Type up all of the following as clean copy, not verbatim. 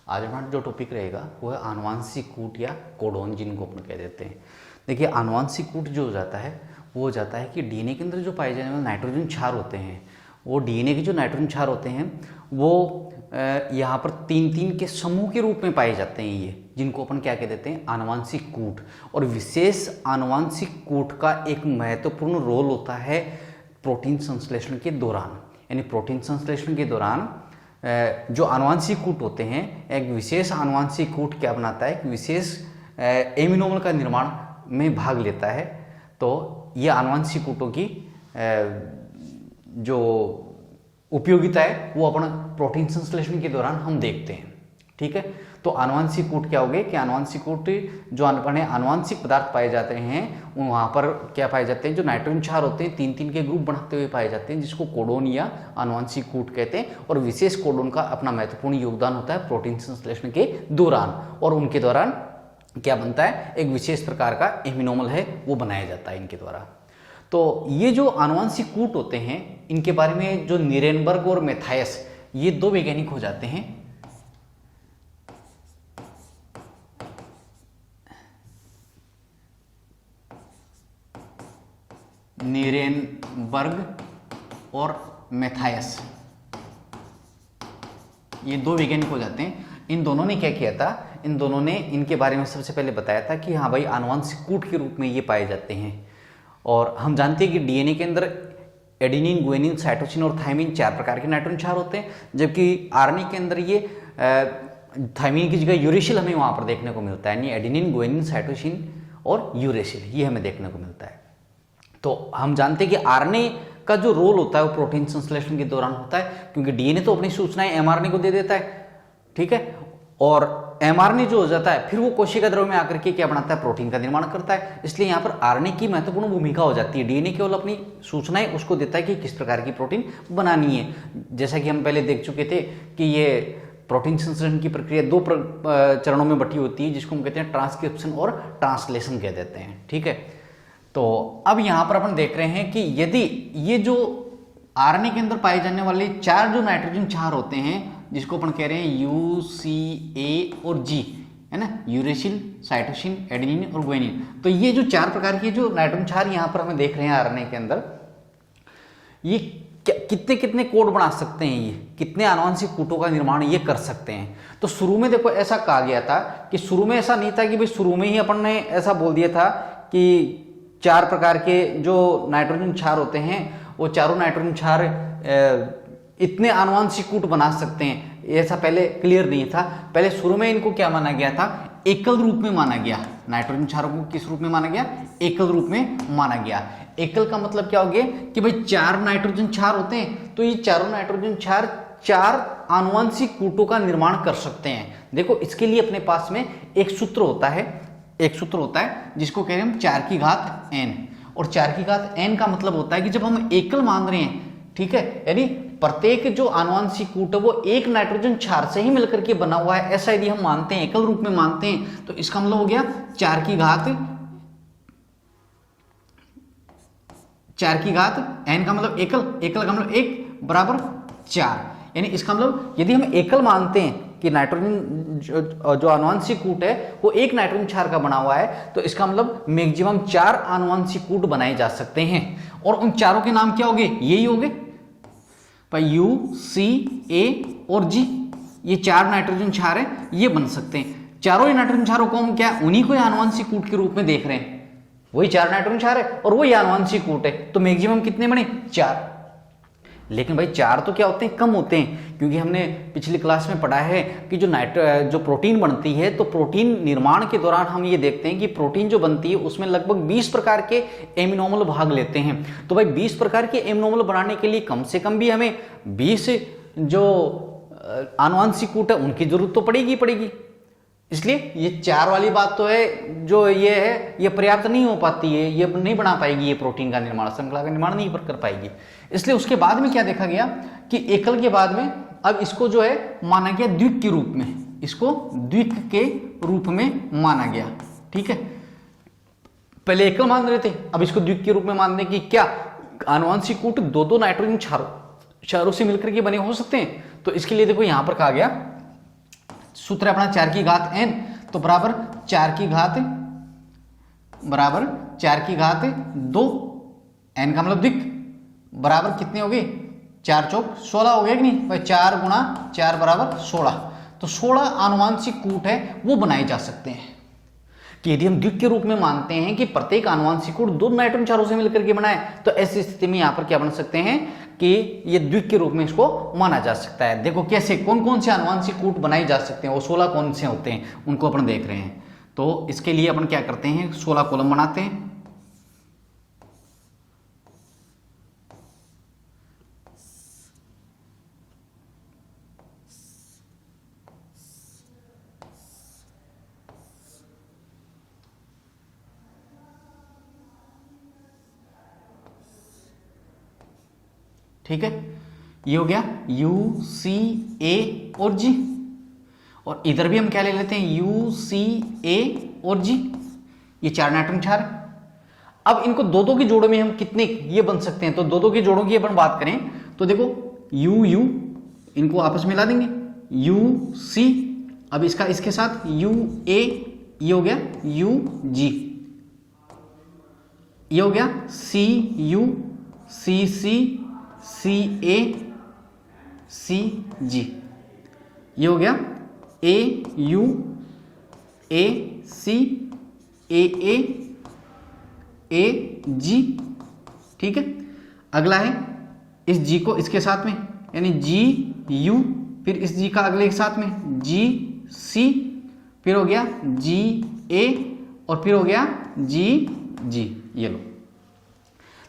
आज हमारा जो टॉपिक रहेगा वो है आनुवांशिक कूट या कोडोन, जिनको अपन कह देते हैं। देखिए, आनुवांशिक कूट जो हो जाता है वो हो जाता है कि डीएनए के अंदर जो पाए जाने वाले नाइट्रोजन क्षार होते हैं, वो डीएनए के जो नाइट्रोजन क्षार होते हैं वो यहाँ पर तीन तीन के समूह के रूप में पाए जाते हैं, ये जिनको अपन क्या कह देते हैं, आनुवांशिक कूट। और विशेष आनुवांशिक कूट का एक महत्वपूर्ण रोल होता है प्रोटीन संश्लेषण के दौरान। यानी प्रोटीन संश्लेषण के दौरान जो आनुवांशिक कूट होते हैं, एक विशेष आनुवांशिक कूट क्या बनाता है, एक विशेष एमिनोमर का निर्माण में भाग लेता है। तो ये आनुवांशिक कूटों की जो उपयोगिता है वो अपन प्रोटीन संश्लेषण के दौरान हम देखते हैं। ठीक है, तो आनुवांशिक कूट क्या हो गए कि आनुवांशिक कूट जो अपने आनुवांशिक पदार्थ पाए जाते हैं वहाँ पर क्या पाए जाते हैं, जो नाइट्रोजन क्षार होते हैं तीन तीन के ग्रुप बनाते हुए पाए जाते हैं, जिसको कोडोन या आनुवांशिक कूट कहते हैं। और विशेष कोडोन का अपना महत्वपूर्ण योगदान होता है प्रोटीन संश्लेषण के दौरान, और उनके दौरान क्या बनता है, एक विशेष प्रकार का एमिनोमल है वो बनाया जाता है इनके द्वारा। तो ये जो आनुवांशिक कूट होते हैं, इनके बारे में जो नीरेनबर्ग और मैथायस, ये दो वैज्ञानिक हो जाते हैं। नीरेनबर्ग और मैथायस, ये दो वैज्ञानिक हो जाते हैं। इन दोनों ने क्या किया था, इन दोनों ने इनके बारे में सबसे पहले बताया था कि हाँ भाई, आनुवांशिक कूट के रूप में ये पाए जाते हैं। और हम जानते हैं कि डीएनए के अंदर एडेनिन, गुआनिन, साइटोसिन और थायमिन 4 प्रकार के नाइट्रोजन क्षार होते हैं, जबकि आरएनए के अंदर ये थायमिन की जगह यूरेसिल हमें वहाँ पर देखने को मिलता है। यानी एडेनिन, गुआनिन, साइटोसिन और यूरेसिल ये हमें देखने को मिलता है। तो हम जानते हैं कि आरएनए का जो रोल होता है वो प्रोटीन संश्लेषण के दौरान होता है, क्योंकि डीएनए तो अपनी सूचनाएं एमआरएनए को दे देता है। ठीक है, और एमआरएनए जो हो जाता है फिर वो कोशिका द्रव्य में आकर के क्या बनाता है, प्रोटीन का निर्माण करता है। इसलिए यहाँ पर आरएनए की महत्वपूर्ण भूमिका हो जाती है। डीएनए केवल अपनी सूचनाएं उसको देता है कि किस प्रकार की प्रोटीन बनानी है। जैसा कि हम पहले देख चुके थे कि ये प्रोटीन संश्लेषण की प्रक्रिया 2 चरणों में बटी होती है, जिसको हम कहते हैं ट्रांसक्रिप्शन और ट्रांसलेशन कह देते हैं। ठीक है, तो अब यहाँ पर अपन देख रहे हैं कि यदि ये जो आरएनए के अंदर पाए जाने वाले 4 जो नाइट्रोजन क्षार होते हैं, जिसको अपन कह रहे हैं यू, सी, ए और जी, है ना, यूरेसिल, साइटोसिन, एडेनिन और गुआनिन। तो ये जो 4 प्रकार के जो नाइट्रोजन क्षार यहाँ पर हमें देख रहे हैं आरएनए के अंदर, ये कितने कितने कोड बना सकते हैं, ये कितने आनुवांशिक कूटों का निर्माण ये कर सकते हैं। तो शुरू में देखो ऐसा कहा गया था कि शुरू में ऐसा नहीं था कि भाई शुरू में ही अपन ने ऐसा बोल दिया था कि 4 प्रकार के जो नाइट्रोजन क्षार होते हैं वो चारों नाइट्रोजन क्षार इतने आनुवांशिक कूट बना सकते हैं, ऐसा पहले क्लियर नहीं था। पहले शुरू में इनको क्या माना गया था, एकल रूप में माना गया। नाइट्रोजन क्षारों को किस रूप में माना गया, एकल रूप में माना गया। एकल का मतलब क्या हो गया कि भाई 4 नाइट्रोजन क्षार होते हैं, तो ये चारों नाइट्रोजन क्षार 4 आनुवांशिक कूटों का निर्माण कर सकते हैं। देखो, इसके लिए अपने पास में एक सूत्र होता है, जिसको कह रहे हैं हम 4 की घात n। और 4 की घात n का मतलब होता है कि जब हम एकल मान रहे हैं, ठीक है, यानी प्रत्येक जो आनुवांशिक कूट है वो एक नाइट्रोजन क्षार से ही मिलकर के बना हुआ है, ऐसा यदि हम मानते हैं, एकल रूप में मानते हैं, तो इसका मतलब हो गया 4 की घात n का मतलब एकल का मतलब 1 बराबर 4। यानी इसका मतलब यदि हम एकल मानते हैं कि नाइट्रोजन जो आनुवांशिक कूट है वो एक नाइट्रोजन क्षार का बना हुआ है, तो इसका मतलब मैक्सिमम 4 आनुवांशिक कूट बनाए जा सकते हैं। और उन चारों के नाम क्या होंगे, यही होंगे यू, सी, ए और जी। ये 4 नाइट्रोजन क्षार है, ये बन सकते हैं। चारों ही नाइट्रोजन क्षारों को हम क्या, उन्हीं को आनुवांशिक कूट के रूप में देख रहे हैं। वही 4 नाइट्रोजन क्षार है और वही आनुवांशिक कूट है, तो मैक्सिमम कितने बने, 4। लेकिन भाई 4 तो क्या होते हैं, कम होते हैं, क्योंकि हमने पिछली क्लास में पढ़ा है कि जो प्रोटीन बनती है, तो प्रोटीन निर्माण के दौरान हम ये देखते हैं कि प्रोटीन जो बनती है उसमें लगभग 20 प्रकार के एमिनोमल भाग लेते हैं। तो भाई 20 प्रकार के एमिनोमल बनाने के लिए कम से कम भी हमें 20 जो आनुवांशिक कूट है उनकी जरूरत तो पड़ेगी। इसलिए ये 4 वाली बात तो है, जो ये है ये पर्याप्त नहीं हो पाती है, ये नहीं बना पाएगी, ये प्रोटीन का निर्माण, श्रृंखला का निर्माण नहीं कर पाएगी। इसलिए उसके बाद में क्या देखा गया कि एकल के बाद में अब इसको जो है माना गया द्विक के रूप में, इसको द्विक के रूप में माना गया। ठीक है, पहले एकल मान रहे थे, अब इसको द्विक के रूप में मानने की क्या आनुवांशिक कूट 2-2 नाइट्रोजन क्षारों से मिलकर के बने हो सकते हैं। तो इसके लिए देखो यहां पर कहा गया सूत्र है अपना 4 की घात n, तो बराबर 4 की घात बराबर 4 की घात 2, n का मतलब द्विक, बराबर कितने हो गए 4 चौक 16 हो गए कि नहीं भाई, 4 गुणा 4 बराबर 16। तो 16 आनुवांशिक कूट है वो बनाए जा सकते हैं। कि यदि हम द्विक के रूप में मानते हैं कि प्रत्येक आनुवांशिक कूट 2 नाइट्रोजन क्षारों से मिलकर के बना है, तो ऐसी स्थिति में यहां पर क्या बन सकते हैं कि ये द्विक के रूप में इसको माना जा सकता है। देखो कैसे कौन कौन से आनुवांशिक कूट बनाए जा सकते हैं, वो 16 कौन से होते हैं उनको अपन देख रहे हैं। तो इसके लिए अपन क्या करते हैं, 16 कॉलम बनाते हैं। ठीक है, ये हो गया U C A और G, और इधर भी हम क्या ले लेते हैं U C A और G, ये 4 नाइट्रोजन क्षार। अब इनको दो दो के जोड़ों में हम कितने ये बन सकते हैं, तो दो दो के जोड़ों की अपन बात करें तो देखो U U इनको आपस में मिला देंगे, U C, अब इसका इसके साथ U A, ये हो गया U G, ये हो गया C U C C C A C G, ये हो गया A U A C A A A G। ठीक है, अगला है इस G को इसके साथ में, यानी G U, फिर इस G का अगले के साथ में G C, फिर हो गया G A, और फिर हो गया G G। ये लो,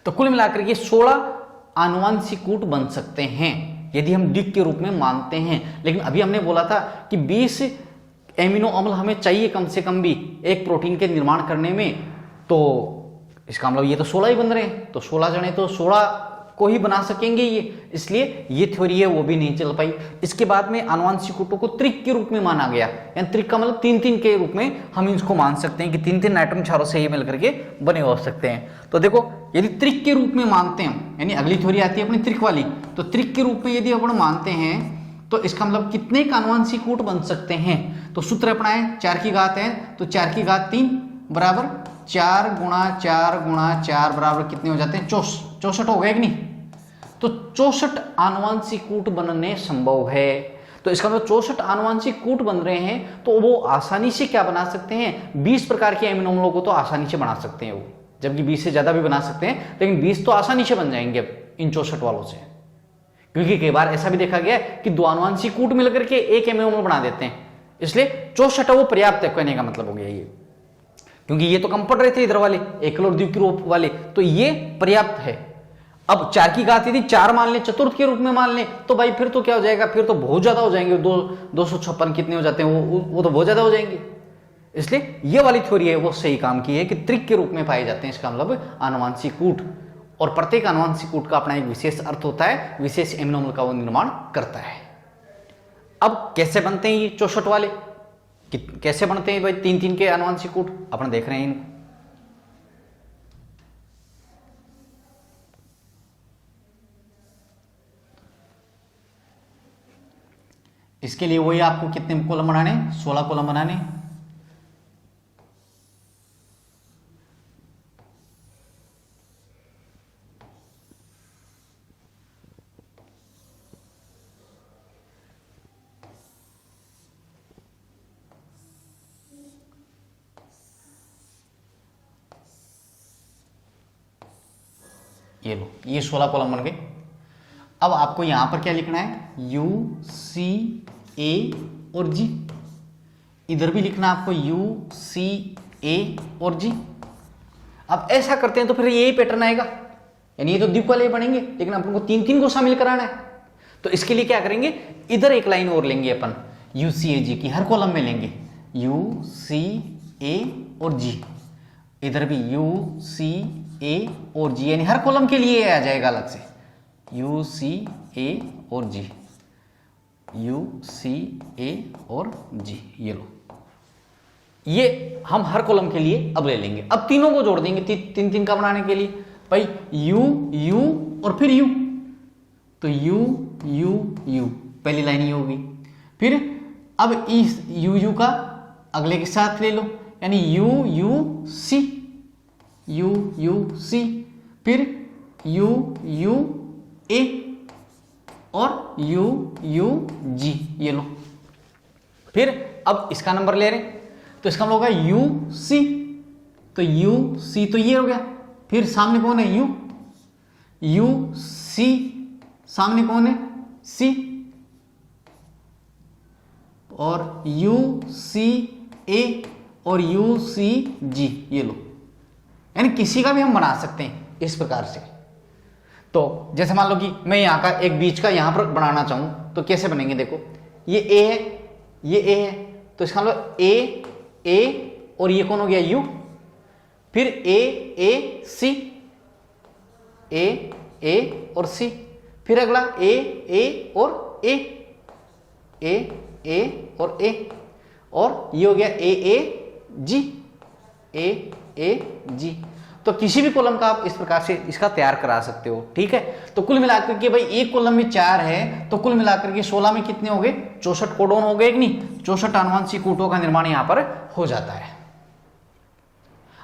तो कुल मिलाकर ये 16 आनुवांशिक कूट बन सकते हैं यदि हम द्विक के रूप में मानते हैं। लेकिन अभी हमने बोला था कि 20 एमिनो अम्ल हमें चाहिए कम से कम भी एक प्रोटीन के निर्माण करने में, तो इसका मतलब ये तो 16 ही बन रहे हैं, तो 16 जने तो 16 को ही बना सकेंगे ये, इसलिए ये थ्योरी है वो भी नहीं चल पाई। इसके बाद में आनुवांशिक कूटों को त्रिक के रूप में माना गया, यानी त्रिक का मतलब 3-3 के रूप में हम इसको मान सकते हैं कि 3-3 नाइट्रोजन क्षारों से ये मिलकर के बने हो सकते हैं। तो देखो यदि त्रिक के रूप में मानते हैं, यानी अगली थ्योरी आती है अपनी त्रिक वाली, तो त्रिक के रूप में यदि अपन मानते हैं तो इसका मतलब कितने आनुवांशिक कूट बन सकते हैं। तो सूत्र अपना है 4 की घात है, तो 4 की घात 3 बराबर 4 गुणा 4 गुणा 4 बराबर कितने हो जाते हैं 64 हो गए कि नहीं। तो 64 आनुवांशिक कूट बनने संभव है। तो इसका मतलब 64 आनुवांशिक कूट बन रहे हैं, तो वो आसानी से क्या बना सकते हैं, 20 प्रकार के एमिनो अम्लों को तो आसानी से बना सकते हैं वो, जबकि 20 से ज्यादा भी बना सकते हैं, लेकिन 20 तो आसानी से बन जाएंगे इन 64 वालों से। क्योंकि कई बार ऐसा भी देखा गया है कि 2 आनुवांशिक कूट मिलकर के एक एमिनो अम्ल बना देते हैं, इसलिए 64 वो पर्याप्त है कहने का मतलब हो गया ये। क्योंकि ये तो कम पड़ रहे थे इधर वाले एकल और द्विक रूप वाले, तो ये पर्याप्त है। अब 4 की घात यदि 4 मान लें, चतुर्थ के रूप में मान लें, तो भाई फिर तो क्या हो जाएगा, फिर तो बहुत ज्यादा हो जाएंगे, 256 कितने हो जाते हैं वो तो बहुत ज्यादा हो जाएंगे। इसलिए ये वाली थ्योरी है वो सही काम की है कि त्रिक के रूप में पाए जाते हैं, इसका मतलब आनुवांशिक कूट, और प्रत्येक आनुवांशिक कूट का अपना एक विशेष अर्थ होता है, विशेष एमिनो अम्ल का वो निर्माण करता है। अब कैसे बनते हैं ये 64 वाले, कैसे बनते हैं भाई 3-3 के आनुवांशिक कूट, अपन देख रहे हैं इनको। इसके लिए वही आपको कितने कॉलम बनाने, 16 कॉलम बनाने। ये लो, ये 16 कॉलम बन गए। अब आपको यहां पर क्या लिखना है, U C A और G, इधर भी लिखना आपको U C A और G। अब ऐसा करते हैं तो फिर यही पैटर्न आएगा, यानी ये तो द्विक वाले बनेंगे, लेकिन अपन को 3-3 को शामिल कराना है। तो इसके लिए क्या करेंगे, इधर एक लाइन और लेंगे अपन U C A G की, हर कॉलम में लेंगे U C A और G, इधर भी U C A और G, यानी हर कॉलम के लिए आ जाएगा अलग से U C A और G, U C A और G। ये लो, ये हम हर कॉलम के लिए अब ले लेंगे। अब तीनों को जोड़ देंगे 3-3 का बनाने के लिए, भाई U U और फिर U, तो U U U पहली लाइन ये होगी, फिर अब इस यू का अगले के साथ ले लो, यानी यू सी, फिर यू ए और यू जी, ये लो। फिर अब इसका नंबर ले रहे तो इसका मतलब होगा यू सी, तो यू सी तो ये हो गया। फिर सामने कौन है? यू सी, सामने कौन है? सी, और यू सी ए और यू सी जी, ये लो। यानी किसी का भी हम बना सकते हैं इस प्रकार से। तो जैसे मान लो कि मैं यहां का एक बीच का यहां पर बनाना चाहूं तो कैसे बनेंगे? देखो ये ए है, ये ए है, तो इसका मतलब ए और ये कौन हो गया? यू। फिर ए सी, ए और सी, फिर अगला ए और ए और ए, और ये हो गया ए जी। तो किसी भी कॉलम का आप इस प्रकार से इसका तैयार करा सकते हो, ठीक है। तो कुल मिलाकर के भाई एक कॉलम में 4 है, तो कुल मिलाकर के 16 में कितने हो गए? 64 कोडोन हो गए कि नहीं? 64 आनुवंशिक कूटों का निर्माण यहां पर हो जाता है।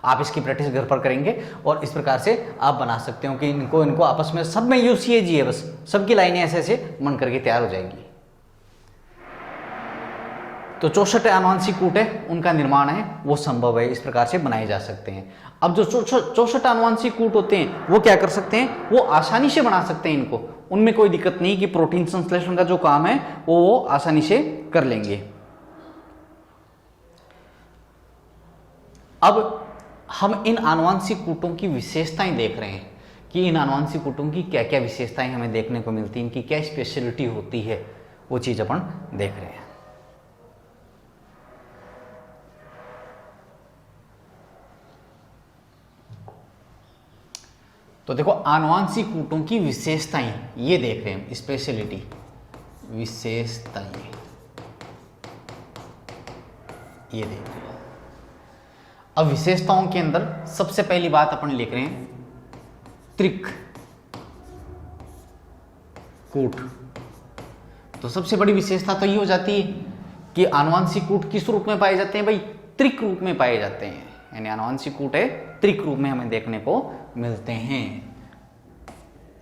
आप इसकी प्रैक्टिस घर पर करेंगे और इस प्रकार से आप बना सकते हो कि इनको आपस में सब में यूसीएजी है, बस सबकी लाइनें ऐसे ऐसे बन करके तैयार हो जाएंगी। तो 64 आनुवंशिक कूट है, उनका निर्माण है वो संभव है, इस प्रकार से बनाए जा सकते हैं। अब जो 64 आनुवंशिक कूट होते हैं वो क्या कर सकते हैं? वो आसानी से बना सकते हैं इनको, उनमें कोई दिक्कत नहीं कि प्रोटीन संश्लेषण का जो काम है वो आसानी से कर लेंगे। अब हम इन आनुवंशिक कूटों की विशेषताएं देख रहे हैं कि इन आनुवंशिक कूटों की क्या क्या विशेषताएं हमें देखने को मिलती हैं, इनकी क्या स्पेशलिटी होती है, वो चीज अपन देख रहे हैं। तो देखो आनुवंशिक कूटों की विशेषताएं ये देख रहे हैं, स्पेशलिटी, विशेषताएं ये देख रहे हैं। अब विशेषताओं के अंदर सबसे पहली बात अपन लिख रहे हैं त्रिक कूट। तो सबसे बड़ी विशेषता तो ये हो जाती है कि आनुवंशिक कूट किस रूप में पाए जाते हैं? भाई त्रिक रूप में पाए जाते हैं, यानी आनुवंशिक कूट है त्रिक रूप में हमें देखने को मिलते हैं।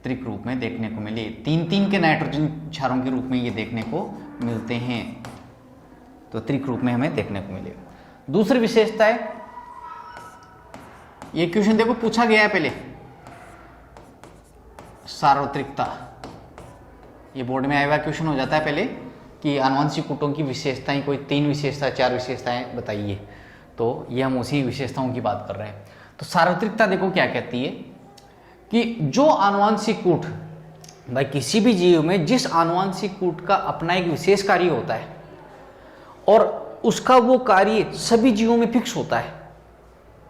त्रिक रूप में देखने को मिले, 3 के नाइट्रोजन क्षारों के रूप में ये देखने को मिलते हैं, तो त्रिक रूप में हमें देखने को मिले। दूसरी विशेषता है, ये क्वेश्चन देखो पूछा गया है पहले, सार्वत्रिकता। ये बोर्ड में आया हुआ क्वेश्चन हो जाता है पहले कि आनुवंशिक कूटों की विशेषताएं, कोई 3 विशेषता 4 विशेषताएं बताइए, तो ये हम उसी विशेषताओं की बात कर रहे हैं। तो सार्वत्रिकता देखो क्या कहती है कि जो आनुवंशिक कूट, भाई किसी भी जीव में जिस आनुवंशिक कूट का अपना एक विशेष कार्य होता है और उसका वो कार्य सभी जीवों में फिक्स होता है,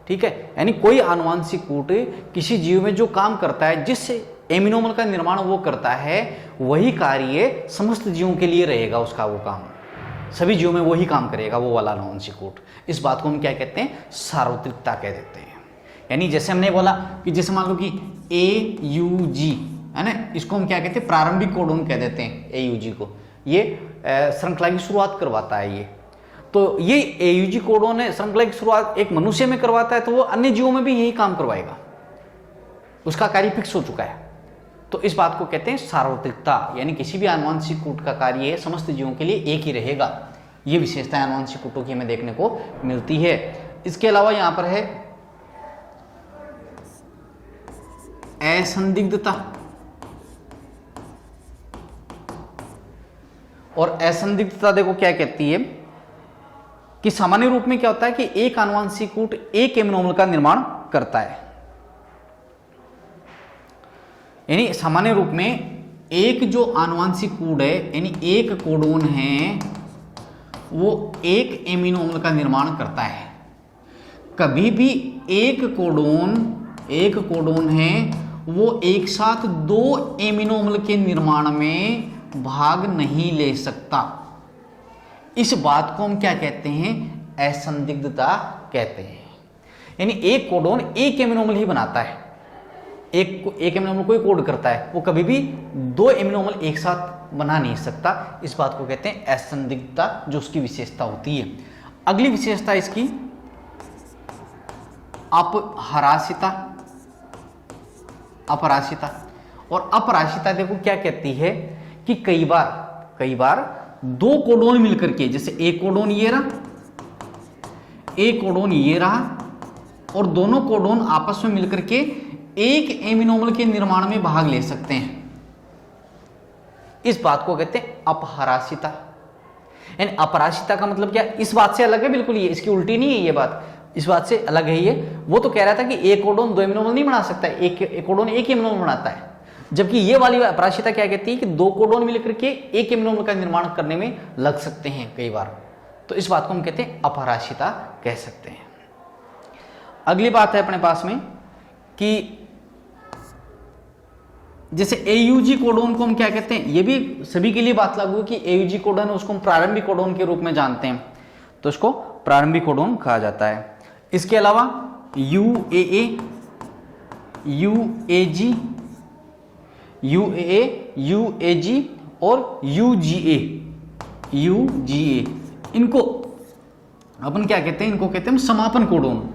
ठीक है। यानी कोई आनुवंशिक कूट किसी जीव में जो काम करता है, जिस एमिनोमर का निर्माण वो करता है, वही कार्य समस्त जीवों के लिए रहेगा, उसका वो काम सभी जीवों में वही काम करेगा, वो वाला आनुवंशिक कूट। इस बात को हम क्या कहते हैं? सार्वत्रिकता कह देते हैं। यानी जैसे हमने बोला कि जैसे मान लो कि AUG है ना, इसको हम क्या कहते हैं? प्रारंभिक कोडोन कह देते हैं AUG को। ये श्रृंखला की शुरुआत करवाता है ये। तो ये AUG कोडोन है, श्रृंखला की शुरुआत एक मनुष्य में करवाता है, तो वो अन्य जीवों में भी यही काम करवाएगा, उसका कार्य फिक्स हो चुका है। तो इस बात को कहते हैं सार्वत्रिकता, यानी किसी भी आनुवंशिक कूट का कार्य समस्त जीवों के लिए एक ही रहेगा। ये विशेषताएं आनुवंशिक कूटों की हमें देखने को मिलती है। इसके अलावा यहां पर है असंदिग्धता, और असंदिग्धता देखो क्या कहती है कि सामान्य रूप में क्या होता है कि एक आनुवंशिक कूट एक एमिनोमर का निर्माण करता है। यानी सामान्य रूप में एक जो आनुवंशिक कूट है, यानी एक कोडोन है, वो एक एमिनोमर का निर्माण करता है। कभी भी एक कोडोन है वो एक साथ 2 एमिनोमर के निर्माण में भाग नहीं ले सकता। इस बात को हम क्या कहते हैं? असंदिग्धता कहते हैं। यानी एक कोडोन एक एमिनोमर ही बनाता है, एक एमिनोमर को ही कोड करता है, वो कभी भी 2 एमिनोमर एक साथ बना नहीं सकता। इस बात को कहते हैं असंदिग्धता, जो उसकी विशेषता होती है। अगली विशेषता इसकी अपराशिता। अपराशिता और अपराशिता देखो क्या कहती है कि कई बार दो कोडोन मिलकर के, जैसे एक कोडोन ये रहा, एक कोडोन ये रहा, और दोनों कोडोन आपस में मिलकर के एक एमिनोमर के निर्माण में भाग ले सकते हैं। इस बात को कहते हैं अपराशिता। यानी अपराशिता का मतलब क्या, इस बात से अलग है बिल्कुल, ये इसकी उल्टी नहीं है, ये बात इस बात से अलग है। ये वो तो कह रहा था कि एक कोडोन दो एमिनोमर नहीं बना सकता, एक कोडोन एक एमिनोमर बनाता है, जबकि ये वाली अपराशिता क्या कहती है कि दो कोडोन मिलकर के एक एमिनोमर का निर्माण करने में लग सकते हैं कई बार। तो इस बात को हम कहते हैं अपराशिता कह सकते हैं। अगली बात है अपने पास में कि जैसे AUG कोडोन को हम क्या कहते हैं, ये भी सभी के लिए बात लागू है कि AUG कोडोन है उसको हम प्रारंभिक कोडोन के रूप में जानते हैं, तो इसको प्रारंभिक कोडोन कहा जाता है। इसके अलावा UAA, UAG, UAA, UAG और UGA, इनको अपन क्या कहते हैं, इनको कहते हैं समापन कोडोन।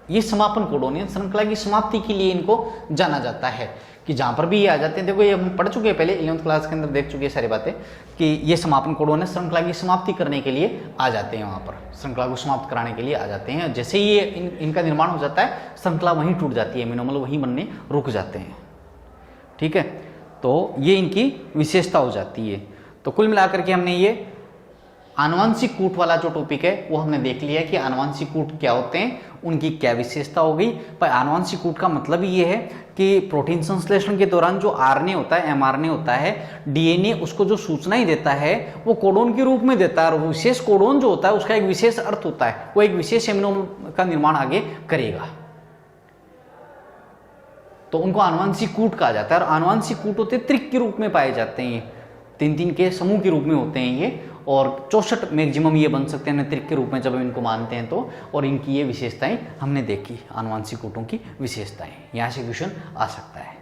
ये समापन कोडोन है, श्रृंखला की समाप्ति के लिए इनको जाना जाता है कि जहां पर भी ये आ जाते हैं। देखो ये हम पढ़ चुके हैं पहले 11th क्लास के अंदर, देख चुके हैं सारी बातें कि ये समापन कोडोन है, श्रृंखला की समाप्ति करने के लिए आ जाते हैं, वहां पर श्रृंखला को समाप्त कराने के लिए आ जाते हैं। जैसे ही ये इनका निर्माण हो जाता है, श्रृंखला वहीं टूट जाती है, एमिनोमर वहीं बनने रुक जाते हैं। ठीक है, तो ये इनकी विशेषता हो जाती है। तो कुल मिलाकर के हमने ये आनुवंशिक कूट वाला जो टॉपिक है वो हमने देख लिया कि आनुवंशिक कूट क्या होते हैं, उनकी क्या विशेषता हो गई। पर आनुवंशिक कूट का मतलब ये है कि प्रोटीन संश्लेषण के दौरान जो RNA होता है, mRNA होता है, DNA उसको जो सूचनाएं देता है वो कोडोन के रूप में देता है, और विशेष कोडोन जो होता है उसका एक विशेष अर्थ होता है, वो एक विशेष एमिनोमर का निर्माण आगे करेगा, तो उनको आनुवंशिक कूट कहा जाता है। और आनुवंशिक कूट होते त्रिक के रूप में पाए जाते हैं, 3-3 के समूह के रूप में होते हैं ये, और 64 मैक्सिमम ये बन सकते हैं त्रिक के रूप में जब हम इनको मानते हैं तो। और इनकी ये विशेषताएं हमने देखी, आनुवंशिक कूटों की विशेषताएं। यहाँ से क्वेश्चन आ सकता है।